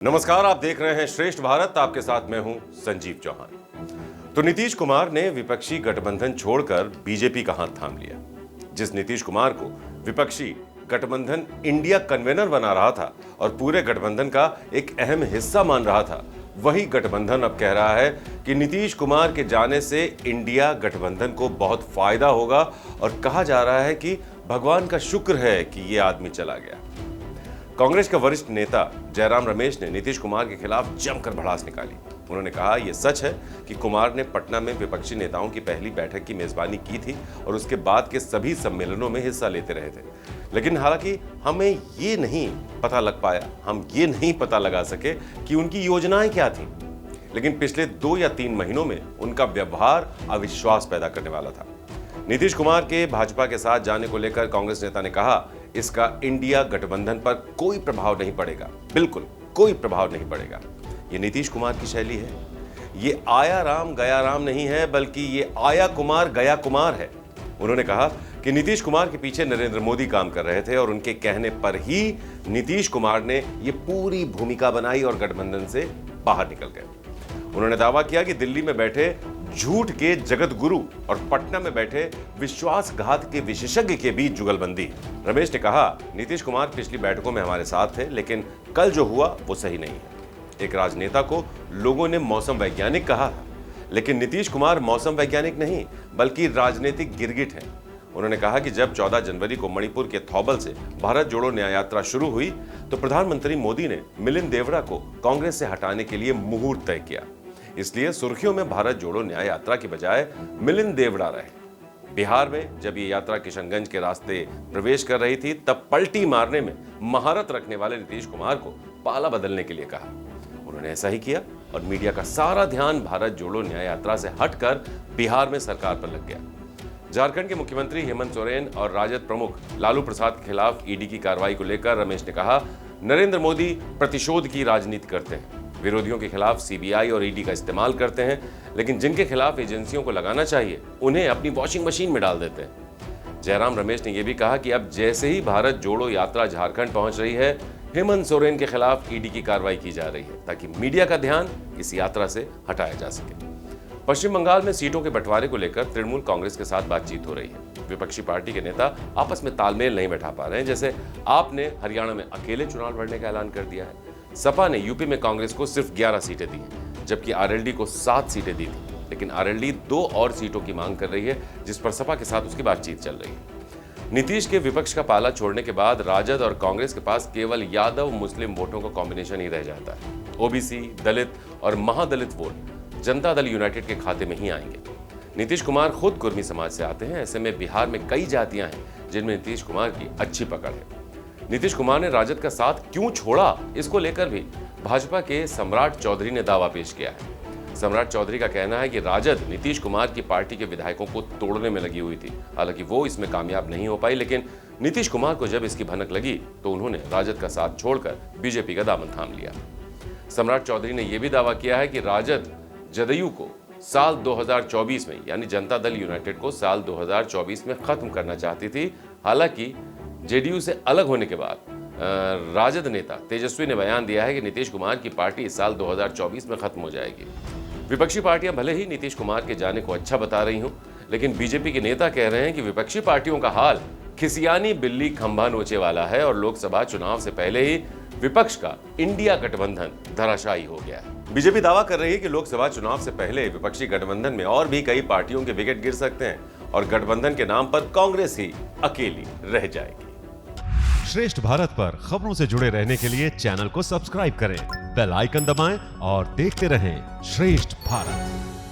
नमस्कार, आप देख रहे हैं श्रेष्ठ भारत। आपके साथ मैं हूं संजीव चौहान। तो नीतीश कुमार ने विपक्षी गठबंधन छोड़कर बीजेपी का हाथ थाम लिया। जिस नीतीश कुमार को विपक्षी गठबंधन इंडिया कन्वेनर बना रहा था और पूरे गठबंधन का एक अहम हिस्सा मान रहा था, वही गठबंधन अब कह रहा है कि नीतीश कुमार के जाने से इंडिया गठबंधन को बहुत फायदा होगा और कहा जा रहा है कि भगवान का शुक्र है कि ये आदमी चला गया। कांग्रेस का वरिष्ठ नेता जयराम रमेश ने नीतीश कुमार के खिलाफ जमकर भड़ास निकाली। उन्होंने कहा, यह सच है कि कुमार ने पटना में विपक्षी नेताओं की पहली बैठक की मेजबानी की थी और उसके बाद के सभी सम्मेलनों में हिस्सा लेते रहे थे, लेकिन हालांकि हमें ये नहीं पता लग पाया, हम ये नहीं पता लगा सके कि उनकी योजनाएं क्या थीं। लेकिन पिछले 2 या 3 महीनों में उनका व्यवहार अविश्वास पैदा करने वाला था। नीतीश कुमार के भाजपा के साथ जाने को लेकर कांग्रेस नेता ने कहा, इसका इंडिया गठबंधन पर कोई प्रभाव नहीं पड़ेगा, बिल्कुल कोई प्रभाव नहीं पड़ेगा। ये नीतीश कुमार की शैली है। ये आया राम गया राम नहीं है, बल्कि ये आया कुमार गया कुमार है। उन्होंने कहा कि नीतीश कुमार के पीछे नरेंद्र मोदी काम कर रहे थे और उनके कहने पर ही नीतीश कुमार ने ये पूरी भूमिका बनाई और गठबंधन से बाहर निकल गए। उन्होंने दावा किया कि दिल्ली में बैठे झूठ के जगत गुरु और पटना में बैठे विश्वासघात के विशेषज्ञ के बीच जुगलबंदी। रमेश ने कहा, नीतीश कुमार पिछली बैठकों में हमारे साथ थे, लेकिन कल जो हुआ वो सही नहीं है। एक राजनेता को लोगों ने मौसम वैज्ञानिक कहा था, लेकिन नीतीश कुमार मौसम वैज्ञानिक नहीं बल्कि राजनीतिक गिरगिट हैं। उन्होंने कहा कि जब 14 जनवरी को मणिपुर के थौबल से भारत जोड़ो न्याय यात्रा शुरू हुई तो प्रधानमंत्री मोदी ने मिलिंद देवड़ा को कांग्रेस से हटाने के लिए मुहूर्त तय किया। इसलिए सुर्खियों में भारत जोड़ो न्याय यात्रा की बजाय मिलिंद देवड़ा रहे। बिहार में जब ये यात्रा किशनगंज के रास्ते प्रवेश कर रही थी, तब पलटी मारने में महारत रखने वाले नीतीश कुमार को पाला बदलने के लिए कहा। उन्होंने ऐसा ही किया और मीडिया का सारा ध्यान भारत जोड़ो न्याय यात्रा से हटकर बिहार में सरकार पर लग गया। झारखंड के मुख्यमंत्री हेमंत सोरेन और राजद प्रमुख लालू प्रसाद के खिलाफ ईडी की कार्रवाई को लेकर रमेश ने कहा, नरेंद्र मोदी प्रतिशोध की राजनीति करते हैं, विरोधियों के खिलाफ सीबीआई और ईडी का इस्तेमाल करते हैं, लेकिन जिनके खिलाफ एजेंसियों को लगाना चाहिए उन्हें अपनी वॉशिंग मशीन में डाल देते हैं। जयराम रमेश ने यह भी कहा कि अब जैसे ही भारत जोड़ो यात्रा झारखंड पहुंच रही है, हेमंत सोरेन के खिलाफ ईडी की कार्रवाई की जा रही है ताकि मीडिया का ध्यान इस यात्रा से हटाया जा सके। पश्चिम बंगाल में सीटों के बंटवारे को लेकर तृणमूल कांग्रेस के साथ बातचीत हो रही है। विपक्षी पार्टी के नेता आपस में तालमेल नहीं बैठा पा रहे हैं। जैसे आप ने हरियाणा में अकेले चुनाव लड़ने का ऐलान कर दिया है, सपा ने यूपी में कांग्रेस को सिर्फ 11 सीटें दी हैं, जबकि आरएलडी को 7 सीटें दी थी, लेकिन आरएलडी 2 और सीटों की मांग कर रही है, जिस पर सपा के साथ उसकी बातचीत चल रही है। नीतीश के विपक्ष का पाला छोड़ने के बाद राजद और कांग्रेस के पास केवल यादव मुस्लिम वोटों का कॉम्बिनेशन ही रह जाता है। ओबीसी, दलित और महादलित वोट जनता दल यूनाइटेड के खाते में ही आएंगे। नीतीश कुमार खुद कुर्मी समाज से आते हैं, ऐसे में बिहार में कई जातियां हैं जिनमें नीतीश कुमार की अच्छी पकड़ है। नीतीश कुमार ने राजद का साथ क्यों छोड़ा, इसको लेकर भी भाजपा के सम्राट चौधरी ने दावा पेश किया है। सम्राट चौधरी का कहना है कि राजद नीतीश कुमार की पार्टी के विधायकों को तोड़ने में लगी हुई थी। हालांकि वो इसमें कामयाब नहीं हो पाई, लेकिन नीतीश कुमार को जब इसकी भनक लगी तो उन्होंने राजद का साथ छोड़कर बीजेपी का दामन थाम लिया। सम्राट चौधरी ने यह भी दावा किया है कि राजद जदयू को साल 2024 में, यानी जनता दल यूनाइटेड को साल 2024 में खत्म करना चाहती थी। हालांकि जेडीयू से अलग होने के बाद राजद नेता तेजस्वी ने बयान दिया है कि नीतीश कुमार की पार्टी इस साल 2024 में खत्म हो जाएगी। विपक्षी पार्टियां भले ही नीतीश कुमार के जाने को अच्छा बता रही हों, लेकिन बीजेपी के नेता कह रहे हैं कि विपक्षी पार्टियों का हाल खिसियानी बिल्ली खंभा नोचे वाला है और लोकसभा चुनाव से पहले ही विपक्ष का इंडिया गठबंधन धराशायी हो गया है। बीजेपी दावा कर रही है कि लोकसभा चुनाव से पहले विपक्षी गठबंधन में और भी कई पार्टियों के विकेट गिर सकते हैं और गठबंधन के नाम पर कांग्रेस ही अकेली रह जाएगी। श्रेष्ठ भारत पर खबरों से जुड़े रहने के लिए चैनल को सब्सक्राइब करें, बेल आइकन दबाएं और देखते रहें श्रेष्ठ भारत।